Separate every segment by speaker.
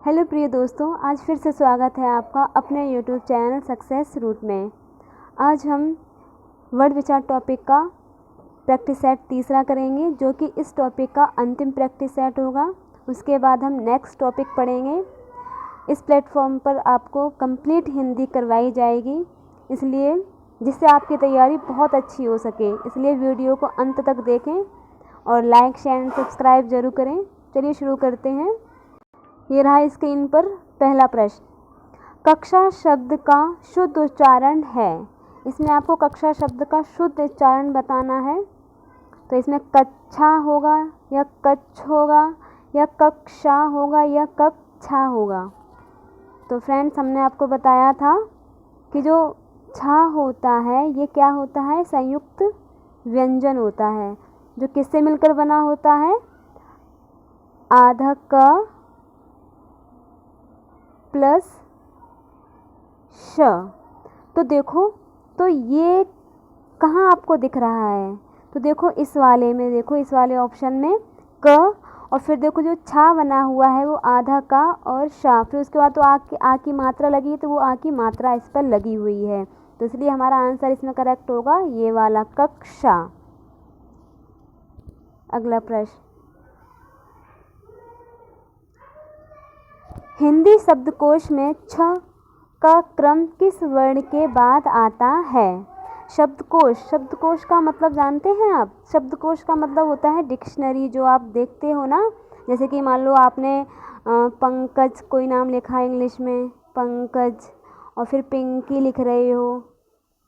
Speaker 1: Hello प्रिय दोस्तों, आज फिर से स्वागत है आपका अपने यूट्यूब चैनल सक्सेस रूट में। आज हम वर्ड विचार टॉपिक का प्रैक्टिस सेट तीसरा करेंगे, जो कि इस टॉपिक का अंतिम प्रैक्टिस सेट होगा। उसके बाद हम नेक्स्ट टॉपिक पढ़ेंगे। इस प्लेटफॉर्म पर आपको कंप्लीट हिंदी करवाई जाएगी, इसलिए जिससे आपकी तैयारी बहुत अच्छी हो सके, इसलिए वीडियो को अंत तक देखें और लाइक शेयर सब्सक्राइब जरूर करें। चलिए शुरू करते हैं। ये रहा स्क्रीन पर पहला प्रश्न। कक्षा शब्द का शुद्ध उच्चारण है। इसमें आपको कक्षा शब्द का शुद्ध उच्चारण बताना है। तो इसमें कक्षा होगा या कच्छ होगा या कक्षा होगा या कक्षा होगा। तो फ्रेंड्स, हमने आपको बताया था कि जो छा होता है ये क्या होता है, संयुक्त व्यंजन होता है, जो किससे मिलकर बना होता है, आधा क प्लस श। तो देखो, तो ये कहाँ आपको दिख रहा है, तो देखो इस वाले में, देखो इस वाले ऑप्शन में क, और फिर देखो जो छा बना हुआ है वो आधा का और शा, फिर उसके बाद तो आ की मात्रा लगी है, तो वो आ की मात्रा इस पर लगी हुई है। तो इसलिए हमारा आंसर इसमें करेक्ट होगा ये वाला, कक्षा। अगला प्रश्न। हिंदी शब्दकोश में छ का क्रम किस वर्ण के बाद आता है। शब्दकोश का मतलब जानते हैं आप? शब्दकोश का मतलब होता है डिक्शनरी, जो आप देखते हो ना। जैसे कि मान लो आपने पंकज कोई नाम लिखा है इंग्लिश में, पंकज, और फिर पिंकी लिख रहे हो,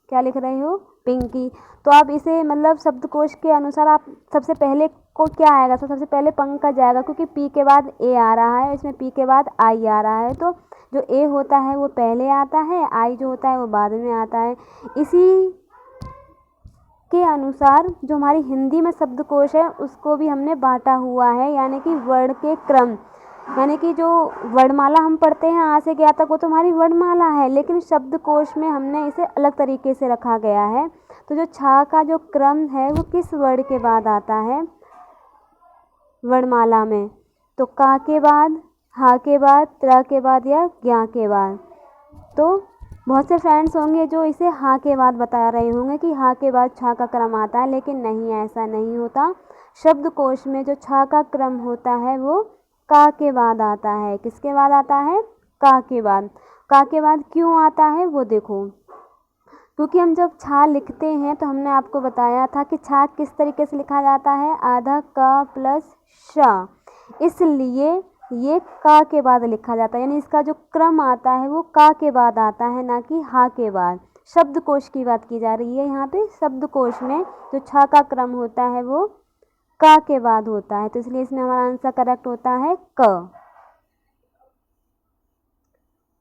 Speaker 1: क्या लिख रहे हो, पिंकी। तो आप इसे मतलब शब्दकोश के अनुसार आप सबसे पहले को क्या आएगा, तो सबसे पहले पंकज आएगा, क्योंकि पी के बाद ए आ रहा है, इसमें पी के बाद आई आ रहा है। तो जो ए होता है वो पहले आता है, आई जो होता है वो बाद में आता है। इसी के अनुसार जो हमारी हिंदी में शब्दकोश है उसको भी हमने बांटा हुआ है, यानी कि वर्ण के क्रम, यानी कि जो वर्णमाला हम पढ़ते हैं आ से ज्ञा तक, वो तो हमारी वर्णमाला है, लेकिन शब्दकोश में हमने इसे अलग तरीके से रखा गया है। तो जो छा का जो क्रम है वो किस वर्ण के बाद आता है वर्णमाला में, तो का के बाद, हा के बाद, त्र के बाद या ज्ञा के बाद। तो बहुत से फ्रेंड्स होंगे जो इसे हा के बाद बता रहे होंगे कि हा के बाद छा का क्रम आता है, लेकिन नहीं, ऐसा नहीं होता। शब्दकोश में जो छा का क्रम होता है वो का के बाद आता है। किसके बाद आता है? का के बाद। का के बाद क्यों आता है वो देखो, क्योंकि हम जब छा लिखते हैं तो हमने आपको बताया था कि छा किस तरीके से लिखा जाता है, आधा क प्लस श, इसलिए ये का के बाद लिखा जाता है, यानी इसका जो क्रम आता है वो का के बाद आता है, ना कि हा के बाद। शब्दकोश की बात की जा रही है यहाँ पे। शब्दकोश में जो छा का क्रम होता है वो का के बाद होता है, तो इसलिए इसमें हमारा आंसर करेक्ट होता है क।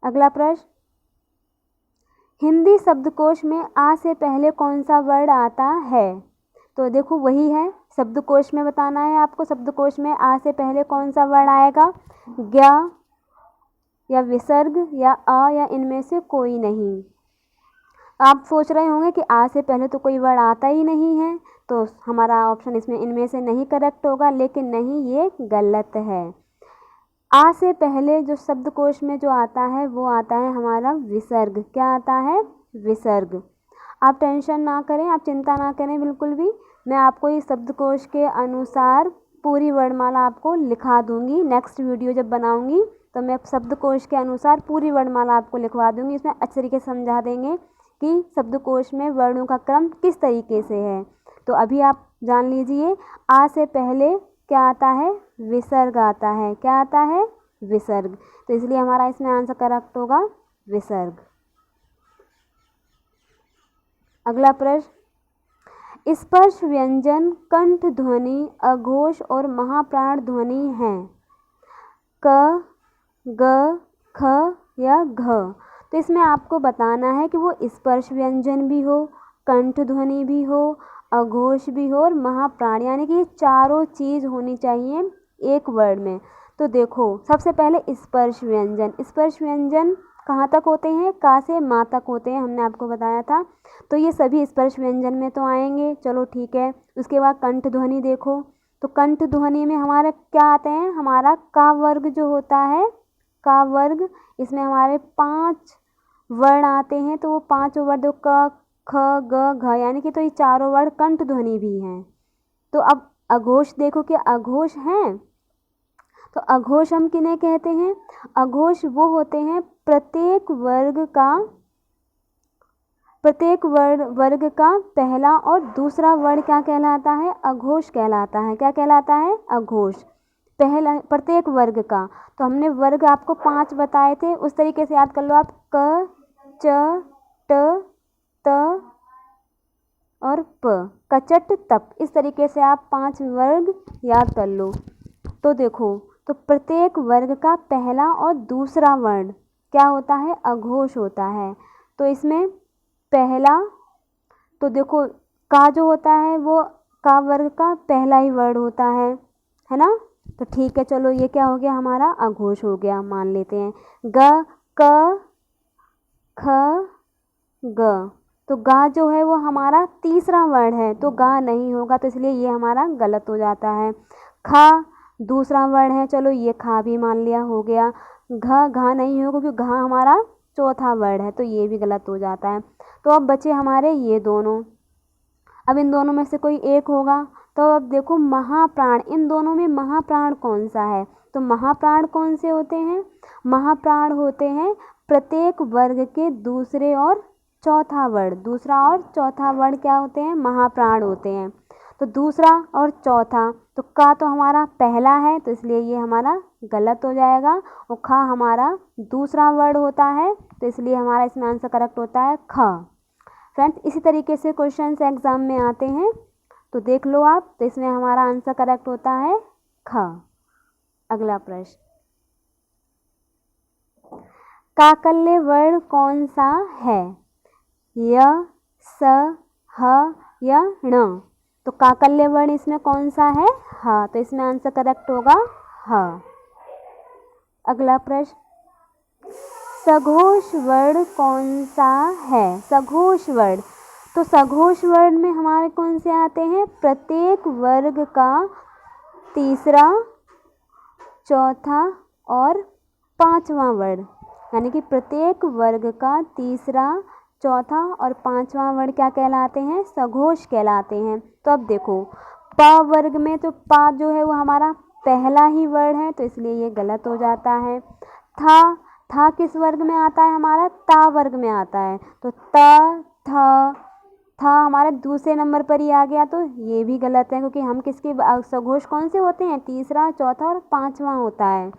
Speaker 1: अगला प्रश्न। हिंदी शब्दकोश में आ से पहले कौन सा वर्ण आता है। तो देखो वही है, शब्दकोश में बताना है आपको। शब्दकोश में आ से पहले कौन सा वर्ण आएगा, ज्ञा या विसर्ग या अ, या इनमें से कोई नहीं। आप सोच रहे होंगे कि आ से पहले तो कोई वर्ण आता ही नहीं है, तो हमारा ऑप्शन इसमें इनमें से नहीं करेक्ट होगा, लेकिन नहीं, ये गलत है। आ से पहले जो शब्दकोश में जो आता है वो आता है हमारा विसर्ग। क्या आता है? विसर्ग। आप टेंशन ना करें, आप चिंता ना करें बिल्कुल भी। मैं आपको इस शब्दकोश के अनुसार पूरी वर्णमाला आपको लिखा दूंगी। नेक्स्ट वीडियो जब बनाऊंगी तो मैं शब्दकोश के अनुसार पूरी वर्णमाला आपको लिखवा दूंगी। इसमें अच्छे तरीके से समझा देंगे कि शब्दकोश में वर्णों का क्रम किस तरीके से है। तो अभी आप जान लीजिए, आ से पहले क्या आता है, विसर्ग आता है। क्या आता है? विसर्ग। तो इसलिए हमारा इसमें आंसर करेक्ट होगा विसर्ग। अगला प्रश्न। स्पर्श व्यंजन कंठ ध्वनि, अघोष और महाप्राण ध्वनि हैं। क, ग, ख या घ। तो इसमें आपको बताना है कि वो स्पर्श व्यंजन भी हो, कंठ ध्वनि भी हो, अघोष भी हो और महाप्राण, यानी कि ये चारों चीज़ होनी चाहिए एक वर्ड में। तो देखो, सबसे पहले स्पर्श व्यंजन। स्पर्श व्यंजन कहाँ तक होते हैं? का से मा तक होते हैं, हमने आपको बताया था। तो ये सभी स्पर्श व्यंजन में तो आएंगे, चलो ठीक है। उसके बाद कंठ ध्वनि देखो, तो कंठ ध्वनि में हमारे क्या आते हैं, हमारा का वर्ग जो होता है, का वर्ग, इसमें हमारे 5 वर्ण आते हैं, तो वो 5 वर्ण क ख ग घ, यानी कि तो ये चारों वर्ण कंठ ध्वनि भी हैं। तो अब अघोष देखो कि अघोष हैं, तो अघोष हम किन्हें कहते हैं? अघोष वो होते हैं प्रत्येक वर्ग का पहला और दूसरा वर्ण क्या कहलाता है? अघोष कहलाता है। क्या कहलाता है? अघोष। पहला प्रत्येक वर्ग का, तो हमने वर्ग आपको 5 बताए थे, उस तरीके से याद कर लो आप, क च ट त और प, कचट तप, इस तरीके से आप 5 वर्ग याद कर लो। तो देखो, तो प्रत्येक वर्ग का पहला और दूसरा वर्ण क्या होता है? अघोष होता है। तो इसमें पहला, तो देखो का जो होता है वो का वर्ग का पहला ही वर्ण होता है ना? तो ठीक है, चलो ये क्या हो गया? हमारा अघोष हो गया, मान लेते हैं। ग क ख ग, तो गा जो है वो हमारा तीसरा वर्ण है, तो गा नहीं होगा, तो इसलिए ये हमारा गलत हो जाता है। खा दूसरा वर्ण है, चलो ये खा भी मान लिया, हो गया। घा नहीं होगा क्योंकि घा हमारा चौथा वर्ण है, तो ये भी गलत हो जाता है। तो अब बचे हमारे ये दोनों, अब इन दोनों में से कोई एक होगा। तो अब देखो महाप्राण, इन दोनों में महाप्राण कौन सा है? तो महाप्राण कौन से होते हैं? महाप्राण होते हैं प्रत्येक वर्ग के दूसरे और चौथा वर्ण, दूसरा और चौथा वर्ण क्या होते हैं? महाप्राण होते हैं। तो दूसरा और चौथा, तो का तो हमारा पहला है, तो इसलिए ये हमारा गलत हो जाएगा, और खा हमारा दूसरा वर्ण होता है, तो इसलिए हमारा इसमें आंसर करेक्ट होता है ख। फ्रेंड्स, इसी तरीके से क्वेश्चंस एग्जाम में आते हैं, तो देख लो आप, तो इसमें हमारा आंसर करेक्ट होता है ख। अगला प्रश्न, काकल्य वर्ण कौन सा है? य, स, ह या ण? तो काकल्य वर्ण इसमें कौन सा है? ह, तो इसमें आंसर करेक्ट होगा ह। अगला प्रश्न, सघोष वर्ण कौन सा है? सघोष वर्ण, तो सघोष वर्ण में हमारे कौन से आते हैं? प्रत्येक वर्ग का तीसरा, चौथा और पांचवा वर्ण, यानी कि प्रत्येक वर्ग का तीसरा, चौथा और पांचवा वर्ण क्या कहलाते हैं? सघोष कहलाते हैं। तो अब देखो, प वर्ग में तो पा जो है वो हमारा पहला ही वर्ण है, तो इसलिए ये गलत हो जाता है। था किस वर्ग में आता है? हमारा ता वर्ग में आता है, तो था हमारे दूसरे नंबर पर ही आ गया, तो ये भी गलत है, क्योंकि हम किसके सघोष कौन से होते हैं? तीसरा, चौथा और पांचवा होता है।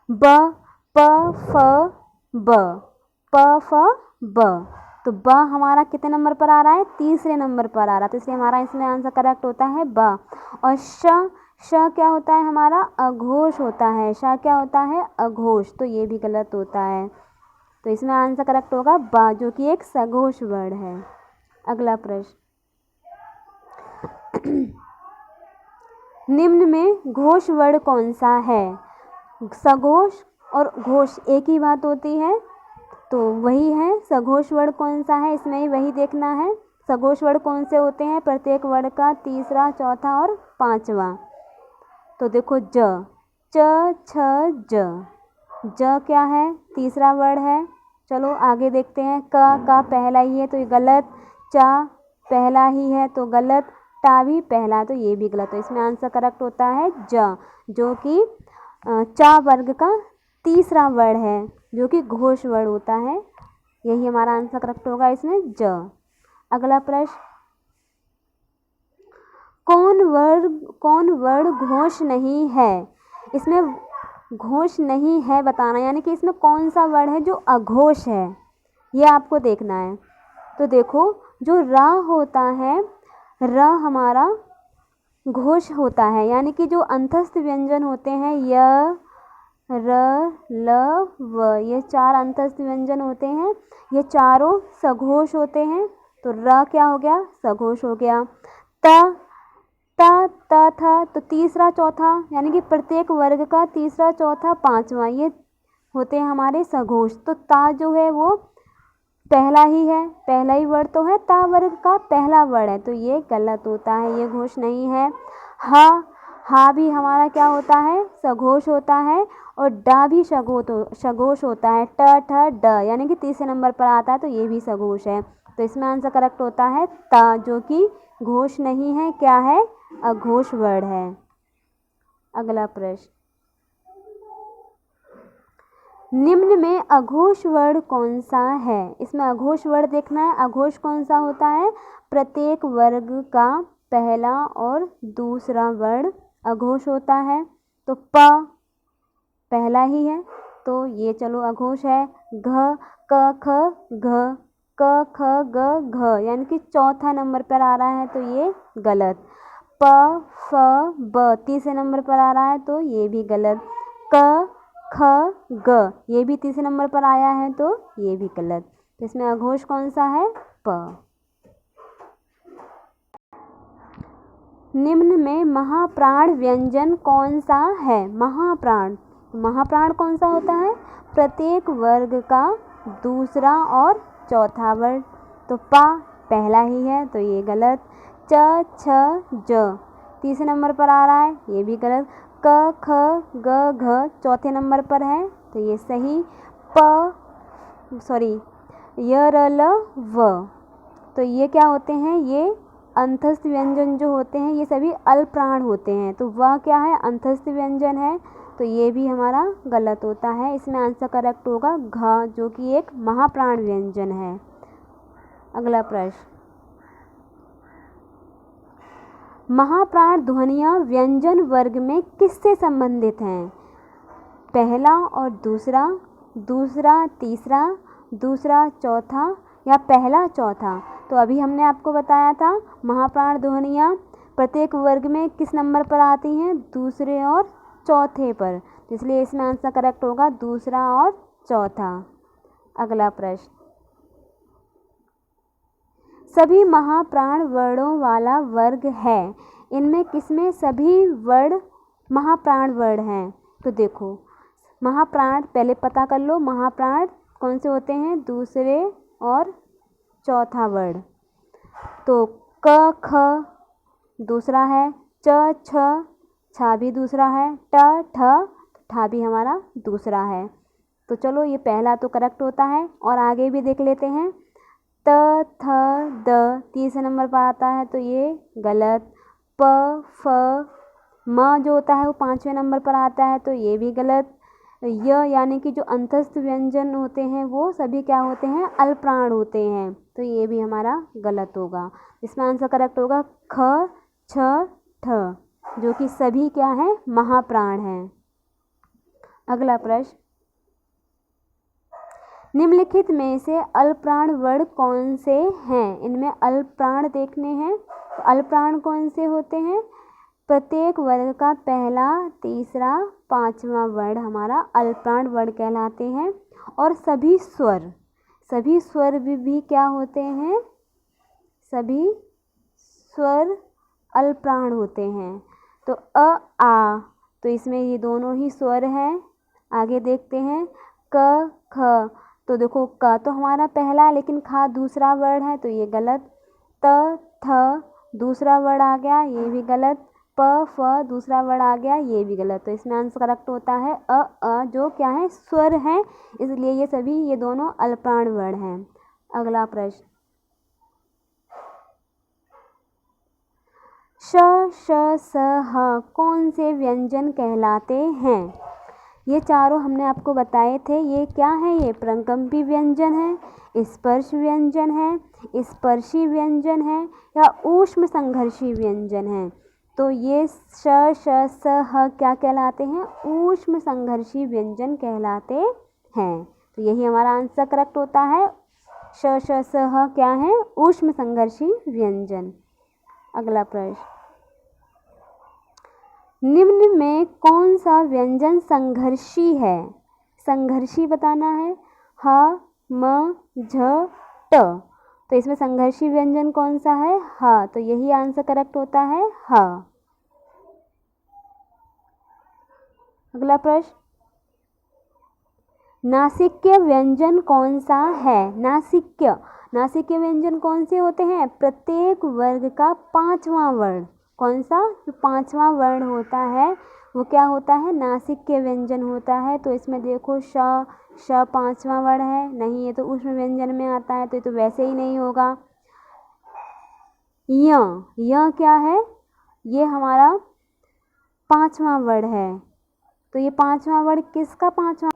Speaker 1: ब, प, फ, ब, प, फ, ब, तो ब हमारा कितने नंबर पर आ रहा है? तीसरे नंबर पर आ रहा है, तो इसलिए हमारा इसमें आंसर करेक्ट होता है ब। और श क्या होता है? हमारा अघोष होता है। श क्या होता है? अघोष, तो ये भी गलत होता है, तो इसमें आंसर करेक्ट होगा ब, जो कि एक सघोष वर्ण है। अगला प्रश्न, निम्न में घोष वर्ण कौन सा है? सघोष और घोष एक ही बात होती है, तो वही है। सघोष वर्ण कौन सा है, इसमें ही वही देखना है। सघोष वर्ण कौन से होते हैं? प्रत्येक वर्ण का तीसरा, चौथा और पांचवा। तो देखो ज, च, छ, ज क्या है? तीसरा वर्ण है। चलो आगे देखते हैं। का पहला ही है, तो ये गलत। चा पहला ही है, तो गलत। टा भी पहला, तो ये भी गलत। तो इसमें आंसर करेक्ट होता है ज, जो कि चा वर्ग का तीसरा वर्ण है, जो कि घोष वर्ण होता है। यही हमारा आंसर करेक्ट होगा इसमें ज। अगला प्रश्न, कौन वर्ण घोष नहीं है? इसमें घोष नहीं है बताना, यानी कि इसमें कौन सा वर्ण है जो अघोष है, ये आपको देखना है। तो देखो, जो र होता है, र हमारा घोष होता है, यानी कि जो अंतस्थ व्यंजन होते हैं, य, र, ल, व, ये 4 अंतस्थ व्यंजन होते हैं, ये चारों सघोष होते हैं। तो र क्या हो गया? सघोष हो गया। त था, तो तीसरा, चौथा, यानी कि प्रत्येक वर्ग का तीसरा, चौथा, पांचवा, ये होते हैं हमारे सघोष। तो ता जो है वो पहला ही है, पहला ही वर्ण तो है, ता वर्ग का पहला वर्ण है, तो ये गलत होता है, ये घोष नहीं है। हा भी हमारा क्या होता है, सघोष होता है, और डा भी सघोष होता है। ट ठ ड यानी कि तीसरे नंबर पर आता है, तो ये भी सघोष है। तो इसमें आंसर करेक्ट होता है ता, जो कि घोष नहीं है, क्या है, अघोष वर्ड है। अगला प्रश्न, निम्न में अघोष वर्ड कौन सा है। इसमें अघोष वर्ड देखना है। अघोष कौन सा होता है, प्रत्येक वर्ग का पहला और दूसरा वर्ड अघोष होता है। तो प पहला ही है, तो ये चलो अघोष है। घ क ख घ क ख ग घ यानी कि चौथा नंबर पर आ रहा है, तो ये गलत। प फ ब तीसरे नंबर पर आ रहा है, तो ये भी गलत। क ख ग ये भी तीसरे नंबर पर आया है, तो ये भी गलत। तो इसमें अघोष कौन सा है, प। निम्न में महाप्राण व्यंजन कौन सा है। महाप्राण, महाप्राण कौन सा होता है, प्रत्येक वर्ग का दूसरा और चौथा वर्ड। तो पा पहला ही है, तो ये गलत। च छ ज तीसरे नंबर पर आ रहा है, ये भी गलत। क ख ग घ चौथे नंबर पर है, तो ये सही। य र ल व, तो ये क्या होते हैं, ये अंतस्थ व्यंजन जो होते हैं, ये सभी अल्पप्राण होते हैं। तो वह क्या है, अंतस्थ व्यंजन है, तो ये भी हमारा गलत होता है। इसमें आंसर करेक्ट होगा घ, जो कि एक महाप्राण व्यंजन है। अगला प्रश्न, महाप्राण ध्वनियाँ व्यंजन वर्ग में किससे संबंधित हैं। पहला और दूसरा, दूसरा तीसरा, दूसरा चौथा, या पहला चौथा। तो अभी हमने आपको बताया था महाप्राण ध्वनियाँ प्रत्येक वर्ग में किस नंबर पर आती हैं, दूसरे और चौथे पर। तो इसलिए इसमें आंसर करेक्ट होगा दूसरा और चौथा। अगला प्रश्न, सभी महाप्राण वर्णों वाला वर्ग है, इनमें किसमें सभी वर्ण महाप्राण वर्ण हैं। तो देखो महाप्राण पहले पता कर लो, महाप्राण कौन से होते हैं, दूसरे और चौथा वर्ड। तो क ख दूसरा है, च छ छा भी दूसरा है, ट ठ ठा भी हमारा दूसरा है। तो चलो ये पहला तो करेक्ट होता है, और आगे भी देख लेते हैं। त थ द तीसरे नंबर पर आता है, तो ये गलत। प फ म जो होता है वो पाँचवें नंबर पर आता है, तो ये भी गलत। य यानी कि जो अंतस्थ व्यंजन होते हैं वो सभी क्या होते हैं, अल्पप्राण होते हैं, तो ये भी हमारा गलत होगा। इसमें आंसर करेक्ट होगा ख छ ठ, जो कि सभी क्या है, महाप्राण हैं। अगला प्रश्न, निम्नलिखित में से अल्पप्राण वर्ण कौन से हैं। इनमें अल्पप्राण देखने हैं। तो अल्पप्राण कौन से होते हैं, प्रत्येक वर्ग का पहला, तीसरा, पांचवा वर्ण हमारा अल्पप्राण वर्ण कहलाते हैं। और सभी स्वर भी क्या होते हैं, सभी स्वर अल्पप्राण होते हैं। तो अ आ, तो इसमें ये दोनों ही स्वर हैं। आगे देखते हैं, क ख, तो देखो क तो हमारा पहला है, लेकिन खा दूसरा वर्ड है, तो ये गलत। त थ दूसरा वर्ड आ गया, ये भी गलत। प फ दूसरा वर्ड आ गया, ये भी गलत। तो इसमें आंसर करेक्ट होता है अ जो क्या है, स्वर हैं, इसलिए ये सभी ये दोनों अल्पप्राण वर्ण हैं। अगला प्रश्न, श श स ह कौन से व्यंजन कहलाते हैं। ये चारों हमने आपको बताए थे। ये क्या है, ये प्रकम्पी व्यंजन है, स्पर्श व्यंजन है, स्पर्शी व्यंजन है, या ऊष्म संघर्षी व्यंजन है। तो ये श श स ह क्या कहलाते हैं, ऊष्म संघर्षी व्यंजन कहलाते हैं। तो यही हमारा आंसर करेक्ट होता है। श श स ह क्या है, ऊष्म संघर्षी व्यंजन। अगला प्रश्न, निम्न में कौन सा व्यंजन संघर्षी है। संघर्षी बताना है, ह म झ ट। तो इसमें संघर्षी व्यंजन कौन सा है, ह। तो यही आंसर करेक्ट होता है, ह। अगला प्रश्न, नासिक्य व्यंजन कौन सा है। नासिक्य व्यंजन कौन से होते हैं, प्रत्येक वर्ग का पांचवा वर्ण कौन सा? जो 5वां वर्ण होता है वो क्या होता है? नासिक के व्यंजन होता है। तो इसमें देखो श 5वां वर्ण है नहीं, ये तो ऊष्म व्यंजन में आता है, तो ये तो वैसे ही नहीं होगा। य क्या है? ये हमारा 5वां वर्ण है। तो ये 5वां वर्ण किसका 5वां?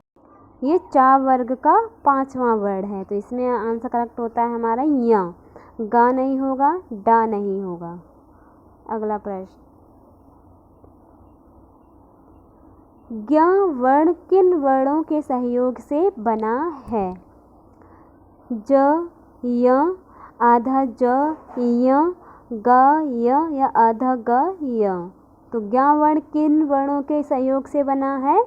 Speaker 1: ये चा वर्ग का 5वां वर्ण है। तो इसमें आंसर करेक्ट होता है हमारा य। गा नहीं होगा, डा नहीं होगा। अगला प्रश्न, ज्ञ वर्ण किन वर्णों के सहयोग से बना है? ज, य, आधा ज, य, ग, य या आधा ग, य। तो ज्ञ वर्ण किन वर्णों के सहयोग से बना है?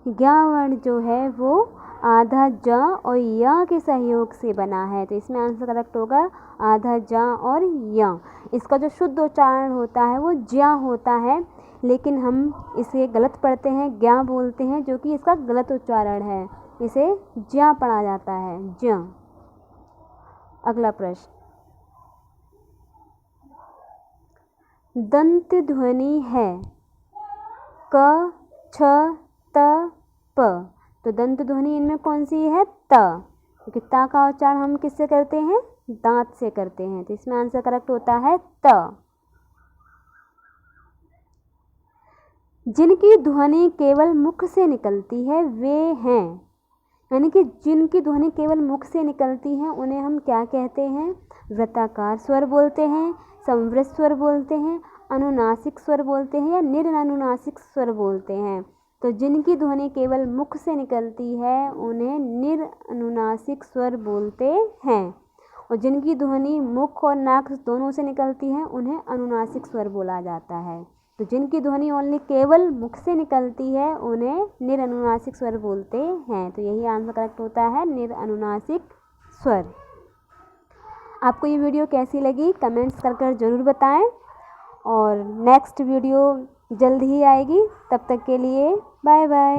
Speaker 1: ज्ञ वर्ण जो है वो आधा ज और य के सहयोग से बना है। तो इसमें आंसर करेक्ट होगा आधा ज और य। इसका जो शुद्ध उच्चारण होता है वो ज्ञ होता है, लेकिन हम इसे गलत पढ़ते हैं, ज्ञ बोलते हैं, जो कि इसका गलत उच्चारण है। इसे ज्ञ पढ़ा जाता है, ज्ञ। अगला प्रश्न, दंत ध्वनि है क, छ, त, प। तो दंत ध्वनि इनमें कौन सी है? त। क्योंकि ता का उच्चारण हम किससे करते हैं? दांत से करते हैं। तो इसमें आंसर करेक्ट होता है त। जिनकी ध्वनि केवल मुख से निकलती है वे हैं, यानी कि जिनकी ध्वनि केवल मुख से निकलती है उन्हें हम क्या कहते हैं? वृत्ताकार स्वर बोलते हैं, संवृत स्वर बोलते हैं, अनुनासिक स्वर बोलते हैं या निरनुनासिक स्वर बोलते हैं। तो जिनकी ध्वनि केवल मुख से निकलती है उन्हें निरनुनासिक स्वर बोलते हैं, और जिनकी ध्वनि मुख और नाक दोनों से निकलती है उन्हें अनुनासिक स्वर बोला जाता है। तो जिनकी ध्वनि ओनली केवल मुख से निकलती है उन्हें निरनुनासिक स्वर बोलते हैं। तो यही आंसर करेक्ट होता है, निरनुनासिक स्वर। आपको ये वीडियो कैसी लगी कमेंट्स कर ज़रूर बताएं, और नेक्स्ट वीडियो जल्द ही आएगी। तब तक के लिए बाय बाय।